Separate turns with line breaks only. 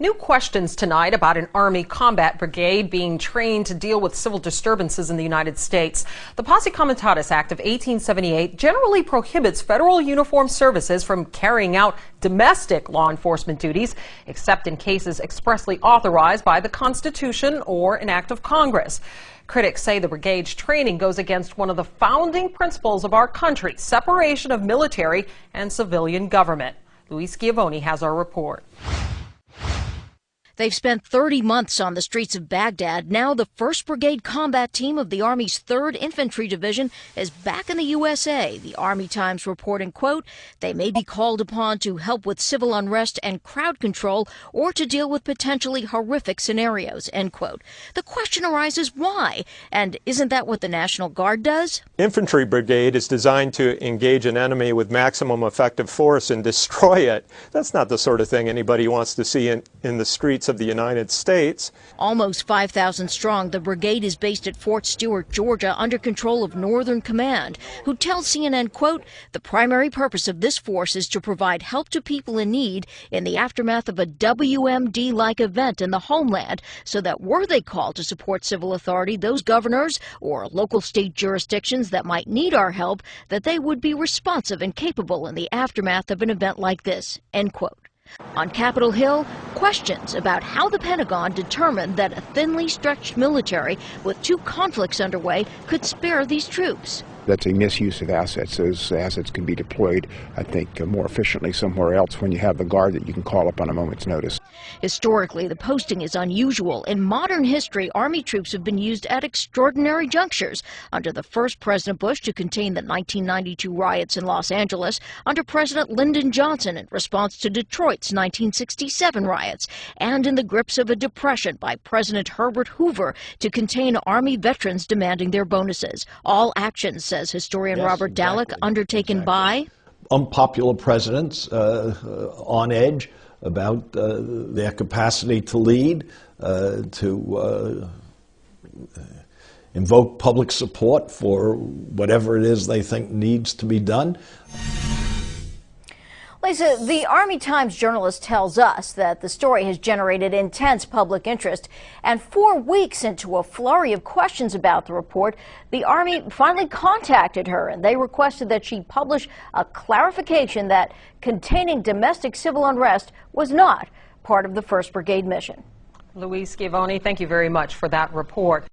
New questions tonight about an Army combat brigade being trained to deal with civil disturbances in the United States. The Posse Comitatus Act of 1878 generally prohibits federal uniformed services from carrying out domestic law enforcement duties, except in cases expressly authorized by the Constitution or an act of Congress. Critics say the brigade's training goes against one of the founding principles of our country, separation of military and civilian government. Luis Schiavone has our report.
They've spent 30 months on the streets of Baghdad. Now the 1st Brigade Combat Team of the Army's 3rd Infantry Division is back in the USA. The Army Times reporting, quote, they may be called upon to help with civil unrest and crowd control or to deal with potentially horrific scenarios, end quote. The question arises why? And isn't that what the National Guard does?
Infantry brigade is designed to engage an enemy with maximum effective force and destroy it. That's not the sort of thing anybody wants to see in the streets of the United States.
Almost 5,000 strong, the brigade is based at Fort Stewart, Georgia, under control of Northern Command, who tells CNN, quote, the primary purpose of this force is to provide help to people in need in the aftermath of a WMD-like event in the homeland, so that were they called to support civil authority, those governors or local state jurisdictions that might need our help, that they would be responsive and capable in the aftermath of an event like this, end quote. On Capitol Hill, questions about how the Pentagon determined that a thinly stretched military with 2 conflicts underway could spare these troops.
That's a misuse of assets. Those assets can be deployed, I think, more efficiently somewhere else when you have the Guard that you can call up on a moment's notice.
Historically, the posting is unusual. In modern history, Army troops have been used at extraordinary junctures. Under the first President Bush to contain the 1992 riots in Los Angeles, under President Lyndon Johnson in response to Detroit's 1967 riots, and in the grips of a depression by President Herbert Hoover to contain Army veterans demanding their bonuses. All actions, says historian Robert Dallek, undertaken by
unpopular presidents on edge about their capacity to lead, to invoke public support for whatever it is they think needs to be done.
Lisa, the Army Times journalist tells us that the story has generated intense public interest, and 4 weeks into a flurry of questions about the report, the Army finally contacted her, and they requested that she publish a clarification that containing domestic civil unrest was not part of the 1st Brigade mission.
Luis Schiavone, thank you very much for that report.